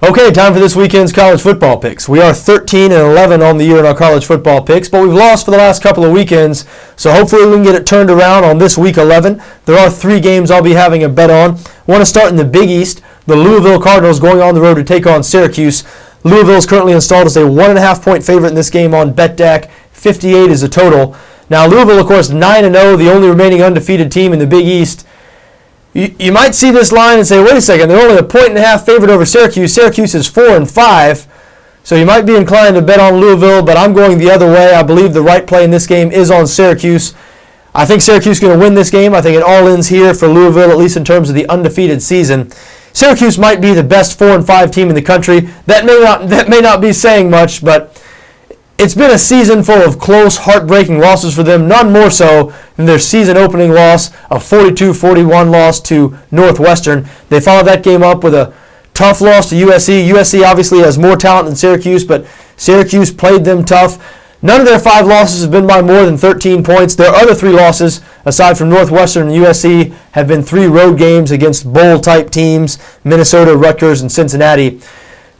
Okay, time for this weekend's college football picks. We are 13-11 on the year in our college football picks, but we've lost for the last couple of weekends, so hopefully we can get it turned around on this week 11. There are 3 games I'll be having a bet on. I want to start in the Big East. The Louisville Cardinals going on the road to take on Syracuse. Louisville is currently installed as a 1.5-point favorite in this game on BETDAQ. 58 is the total. Now Louisville, of course, 9-0, the only remaining undefeated team in the Big East. You might see this line and say, wait a second, they're only a 1.5 favorite over Syracuse. Syracuse is 4-5, so you might be inclined to bet on Louisville, but I'm going the other way. I believe the right play in this game is on Syracuse. I think Syracuse is going to win this game. I think it all ends here for Louisville, at least in terms of the undefeated season. Syracuse might be the best 4-5 team in the country. That may not be saying much, but it's been a season full of close, heartbreaking losses for them, none more so than their season-opening loss, a 42-41 loss to Northwestern. They followed that game up with a tough loss to USC. USC obviously has more talent than Syracuse, but Syracuse played them tough. None of their 5 losses have been by more than 13 points. Their other 3 losses, aside from Northwestern and USC, have been 3 road games against bowl-type teams, Minnesota, Rutgers, and Cincinnati.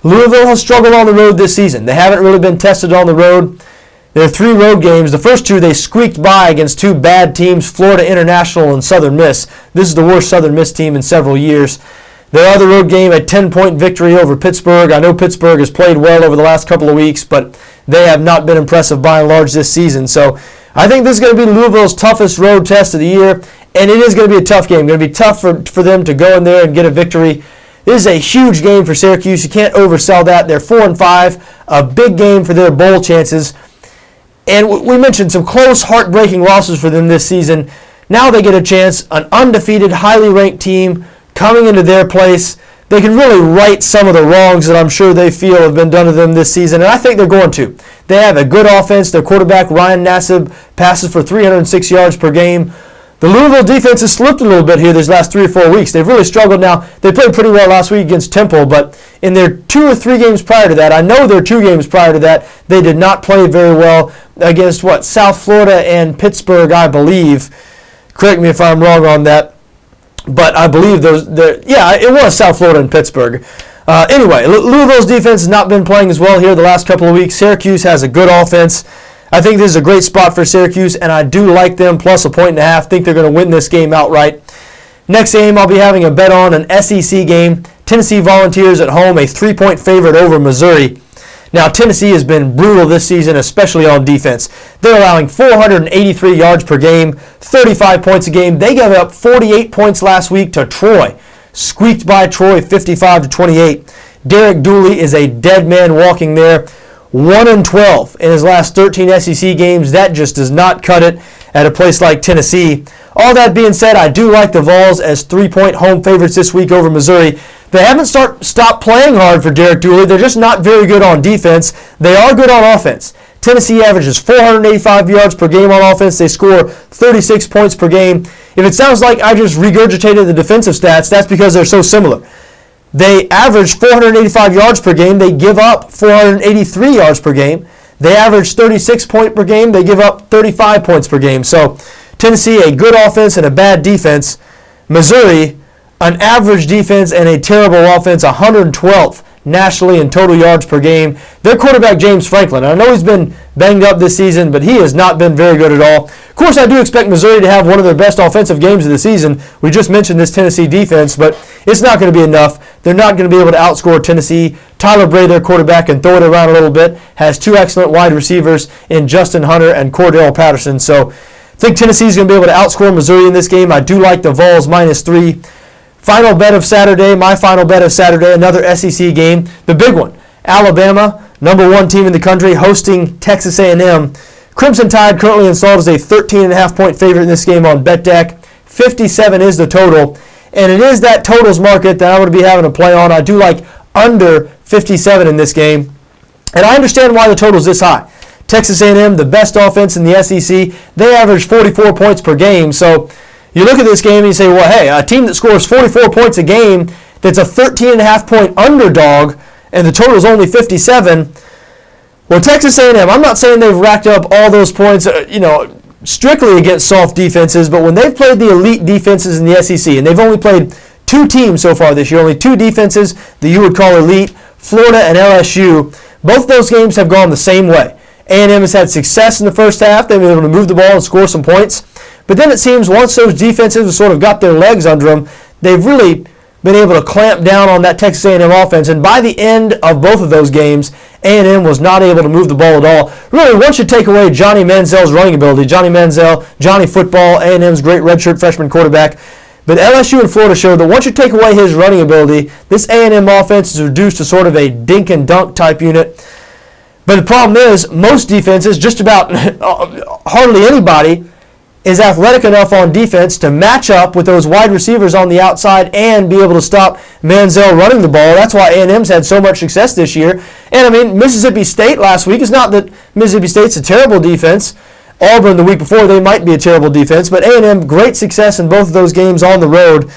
Louisville has struggled on the road this season. They haven't really been tested on the road. There are 3 road games. The first 2 they squeaked by against 2 bad teams, Florida International and Southern Miss. This is the worst Southern Miss team in several years. Their other road game, a 10-point victory over Pittsburgh. I know Pittsburgh has played well over the last couple of weeks, but they have not been impressive by and large this season. So I think this is going to be Louisville's toughest road test of the year, and it is going to be a tough game. It's going to be tough for them to go in there and get a victory. This is a huge game for Syracuse. You can't oversell that. They're 4-5, a big game for their bowl chances. And we mentioned some close, heartbreaking losses for them this season. Now they get a chance, an undefeated, highly ranked team coming into their place. They can really right some of the wrongs that I'm sure they feel have been done to them this season, and I think they're going to. They have a good offense. Their quarterback, Ryan Nassib, passes for 306 yards per game. The Louisville defense has slipped a little bit here these last 3 or 4 weeks. They've really struggled now. They played pretty well last week against Temple, but in their 2 or 3 games prior to that, I know their 2 games prior to that, they did not play very well against, South Florida and Pittsburgh, I believe. Correct me if I'm wrong on that, but I believe it was South Florida and Pittsburgh. Anyway, Louisville's defense has not been playing as well here the last couple of weeks. Syracuse has a good offense. I think this is a great spot for Syracuse, and I do like them plus a 1.5. Think they're going to win this game outright. Next game, I'll be having a bet on an SEC game. Tennessee Volunteers at home, a 3-point favorite over Missouri. Now, Tennessee has been brutal this season, especially on defense. They're allowing 483 yards per game, 35 points a game. They gave up 48 points last week to Troy. Squeaked by Troy 55-28. Derek Dooley is a dead man walking there. 1-12 in his last 13 SEC games. That just does not cut it at a place like Tennessee. All that being said, I do like the Vols as 3-point home favorites this week over Missouri. They haven't stopped playing hard for Derek Dooley. They're just not very good on defense. They are good on offense. Tennessee averages 485 yards per game on offense. They score 36 points per game. If it sounds like I just regurgitated the defensive stats, that's because they're so similar. They average 485 yards per game. They give up 483 yards per game. They average 36 points per game. They give up 35 points per game. So Tennessee, a good offense and a bad defense. Missouri, an average defense and a terrible offense, 112th nationally in total yards per game. Their quarterback, James Franklin, I know he's been banged up this season, but he has not been very good at all. Of course, I do expect Missouri to have one of their best offensive games of the season. We just mentioned this Tennessee defense, but it's not going to be enough. They're not going to be able to outscore Tennessee. Tyler Bray, their quarterback, can throw it around a little bit, has 2 excellent wide receivers in Justin Hunter and Cordell Patterson. So I think Tennessee's going to be able to outscore Missouri in this game. I do like the Vols -3. Final bet of Saturday, my final bet of Saturday, another SEC game, the big one. Alabama, #1 team in the country, hosting Texas A&M. Crimson Tide currently installed as a 13.5-point favorite in this game on BETDAQ. 57 is the total, and it is that totals market that I'm going to be having to play on. I do like under 57 in this game, and I understand why the total is this high. Texas A&M, the best offense in the SEC, they average 44 points per game, so you look at this game and you say, well, hey, a team that scores 44 points a game that's a 13.5-point underdog and the total is only 57. Well, Texas A&M, I'm not saying they've racked up all those points, strictly against soft defenses, but when they've played the elite defenses in the SEC, and they've only played 2 teams so far this year, only 2 defenses that you would call elite, Florida and LSU, both those games have gone the same way. A&M has had success in the first half. They've been able to move the ball and score some points. But then it seems once those defenses have sort of got their legs under them, they've really been able to clamp down on that Texas A&M offense. And by the end of both of those games, A&M was not able to move the ball at all. Really, once you take away Johnny Manziel's running ability, Johnny Manziel, Johnny Football, A&M's great redshirt freshman quarterback, but LSU and Florida showed that once you take away his running ability, this A&M offense is reduced to sort of a dink and dunk type unit. But the problem is, most defenses, just about hardly anybody, is athletic enough on defense to match up with those wide receivers on the outside and be able to stop Manziel running the ball. That's why A&M's had so much success this year. And I mean, Mississippi State last week, it's not that Mississippi State's a terrible defense. Auburn the week before, they might be a terrible defense. But A&M, great success in both of those games on the road.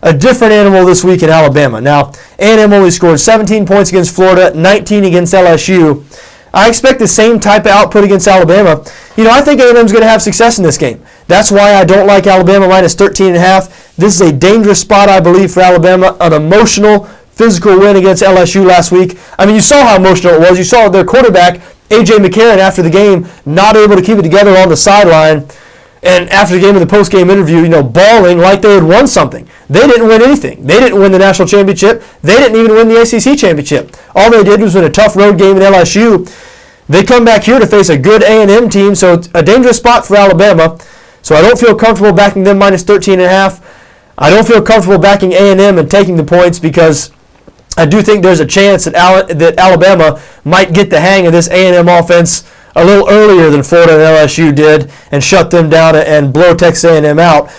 A different animal this week in Alabama. Now, A&M only scored 17 points against Florida, 19 against LSU. I expect the same type of output against Alabama. You know, I think A&M's going to have success in this game. That's why I don't like Alabama minus 13.5. This is a dangerous spot, I believe, for Alabama. An emotional, physical win against LSU last week. I mean, you saw how emotional it was. You saw their quarterback, A.J. McCarron, after the game, not able to keep it together on the sideline. And after the game, in the post-game interview, you know, bawling like they had won something. They didn't win anything. They didn't win the national championship. They didn't even win the ACC championship. All they did was win a tough road game at LSU. They come back here to face a good A&M team, so it's a dangerous spot for Alabama. So I don't feel comfortable backing them minus 13.5. I don't feel comfortable backing A&M and taking the points because I do think there's a chance that Alabama might get the hang of this A&M offense a little earlier than Florida and LSU did and shut them down and blow Texas A&M out.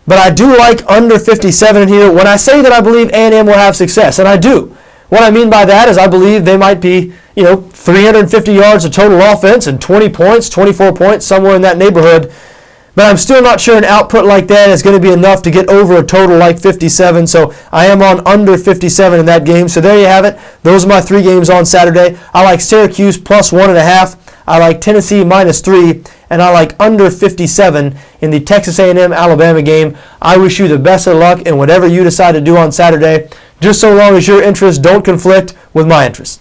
But I do like under 57 here when I say that I believe A&M will have success, and I do. What I mean by that is I believe they might be, 350 yards of total offense and 20 points, 24 points, somewhere in that neighborhood. But I'm still not sure an output like that is going to be enough to get over a total like 57. So I am on under 57 in that game. So there you have it. Those are my three games on Saturday. I like Syracuse plus 1.5. I like Tennessee minus 3. And I like under 57 in the Texas A&M Alabama game. I wish you the best of luck in whatever you decide to do on Saturday, just so long as your interests don't conflict with my interests.